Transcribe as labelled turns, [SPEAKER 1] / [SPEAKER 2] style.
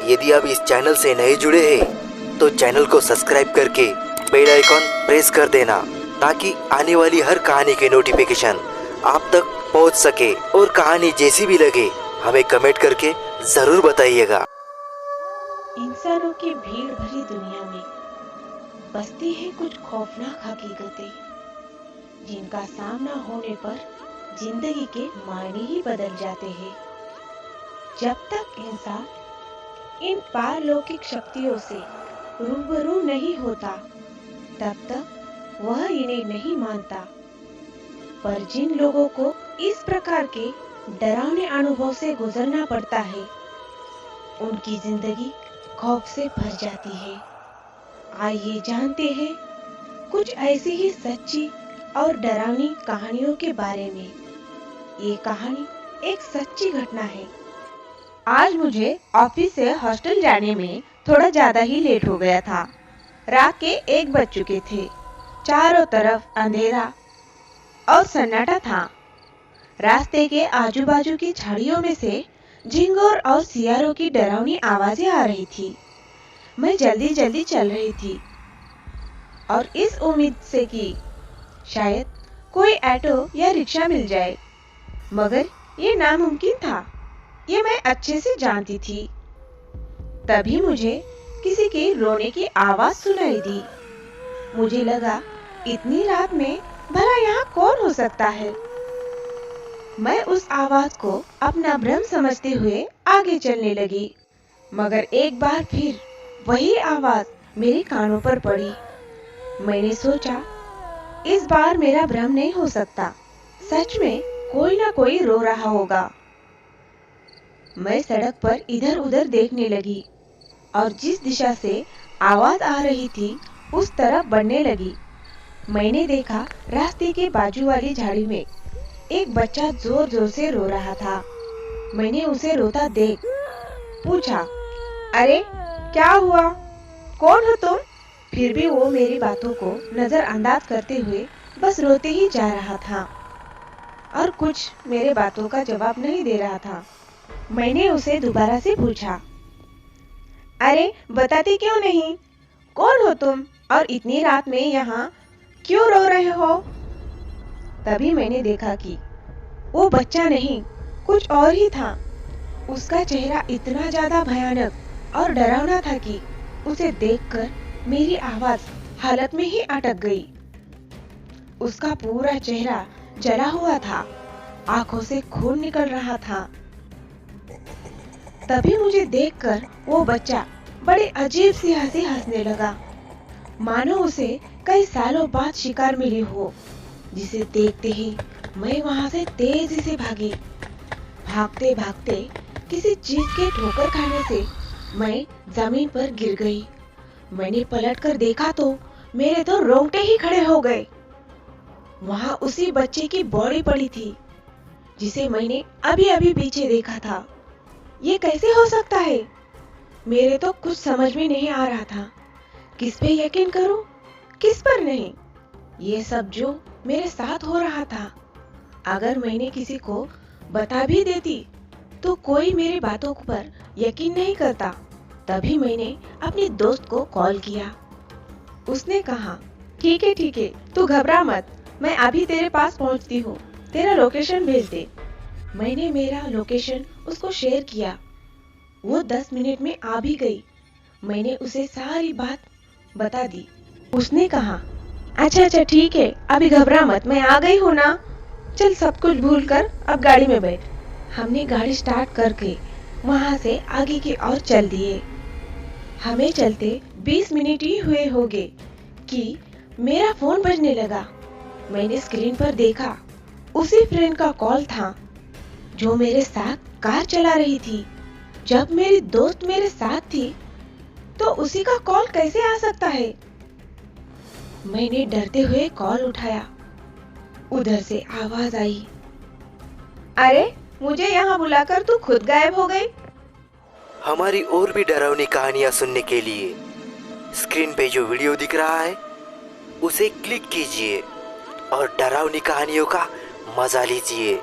[SPEAKER 1] यदि आप इस चैनल से नए जुड़े हैं तो चैनल को सब्सक्राइब करके बेल आइकॉन प्रेस कर देना, ताकि आने वाली हर कहानी के नोटिफिकेशन आप तक पहुंच सके। और कहानी जैसी भी लगे हमें कमेंट करके जरूर बताइएगा।
[SPEAKER 2] इंसानों की भीड़ भरी दुनिया में बसती है कुछ खौफनाक हकीकतें, जिनका सामना होने पर जिंदगी के मायने ही बदल जाते हैं। जब तक इंसान इन पारलौकिक शक्तियों से रूबरू नहीं होता, तब तक वह इन्हें नहीं मानता। पर जिन लोगों को इस प्रकार के डरावने अनुभव से गुजरना पड़ता है, उनकी जिंदगी खौफ से भर जाती है। आइए जानते हैं कुछ ऐसी ही सच्ची और डरावनी कहानियों के बारे में। ये कहानी एक सच्ची घटना है।
[SPEAKER 3] आज मुझे ऑफिस से हॉस्टल जाने में थोड़ा ज्यादा ही लेट हो गया था। रात के 1 बज चुके थे। चारों तरफ अंधेरा और सन्नाटा था। रास्ते के आजू बाजू की झाड़ियों में से झिंगुर और सियारों की डरावनी आवाजें आ रही थी। मैं जल्दी जल्दी चल रही थी और इस उम्मीद से कि शायद कोई ऑटो या रिक्शा मिल जाए, मगर ये नामुमकिन था। ये मैं अच्छे से जानती थी। तभी मुझे किसी के रोने की आवाज सुनाई दी। मुझे लगा, इतनी रात में भला यहाँ कौन हो सकता है। मैं उस आवाज को अपना भ्रम समझते हुए आगे चलने लगी, मगर एक बार फिर वही आवाज मेरे कानों पर पड़ी। मैंने सोचा, इस बार मेरा भ्रम नहीं हो सकता। सच में कोई ना कोई रो रहा होगा। मैं सड़क पर इधर उधर देखने लगी और जिस दिशा से आवाज आ रही थी उस तरफ बढ़ने लगी। मैंने देखा, रास्ते के बाजू वाली झाड़ी में एक बच्चा जोर जोर से रो रहा था। मैंने उसे रोता देख पूछा, अरे क्या हुआ, कौन हो तुम? फिर भी वो मेरी बातों को नजरअंदाज करते हुए बस रोते ही जा रहा था और कुछ मेरे बातों का जवाब नहीं दे रहा था। मैंने उसे दोबारा से पूछा, अरे बताते क्यों नहीं, कौन हो तुम और इतनी रात में यहाँ क्यों रो रहे हो? तभी मैंने देखा कि वो बच्चा नहीं, कुछ और ही था। उसका चेहरा इतना ज्यादा भयानक और डरावना था कि उसे देखकर मेरी आवाज हालत में ही अटक गई। उसका पूरा चेहरा जला हुआ था, आंखों से खून निकल रहा था। तभी मुझे देखकर वो बच्चा बड़ी अजीब सी हंसी हंसने लगा, मानो उसे कई सालों बाद शिकार मिली हो, जिसे देखते ही मैं वहां से तेजी से भागी। भागते भागते किसी चीज के ठोकर खाने से मैं जमीन पर गिर गई। मैंने पलटकर देखा तो मेरे तो रोंगटे ही खड़े हो गए। वहां उसी बच्चे की बॉडी पड़ी थी, जिसे मैंने अभी अभी पीछे देखा था। ये कैसे हो सकता है? मेरे तो कुछ समझ में नहीं आ रहा था। किस पे यकीन करूं, किस पर नहीं। ये सब जो मेरे साथ हो रहा था, अगर मैंने किसी को बता भी देती तो कोई मेरी बातों पर यकीन नहीं करता। तभी मैंने अपने दोस्त को कॉल किया। उसने कहा, ठीक है, तू घबरा मत, मैं अभी तेरे पास पहुंचती हूँ, तेरा लोकेशन भेज दे। मैंने मेरा लोकेशन उसको शेयर किया। वो 10 मिनट में आ भी गई। मैंने उसे सारी बात बता दी। उसने कहा, अच्छा ठीक है, अभी घबरा मत, मैं आ गई हूँ ना, चल सब कुछ भूल कर अब गाड़ी में बैठ। हमने गाड़ी स्टार्ट करके वहां से आगे की ओर चल दिए। हमें चलते 20 मिनट ही हुए होंगे कि मेरा फोन बजने लगा। मैंने स्क्रीन पर देखा, उसी फ्रेंड का कॉल था जो मेरे साथ कार चला रही थी। जब मेरी दोस्त मेरे साथ थी तो उसी का कॉल कैसे आ सकता है? मैंने डरते हुए कॉल उठाया। उधर से आवाज आई, अरे मुझे यहाँ बुलाकर तू खुद गायब हो गई।
[SPEAKER 1] हमारी और भी डरावनी कहानियाँ सुनने के लिए स्क्रीन पे जो वीडियो दिख रहा है उसे क्लिक कीजिए और डरावनी कहानियों का मजा लीजिए।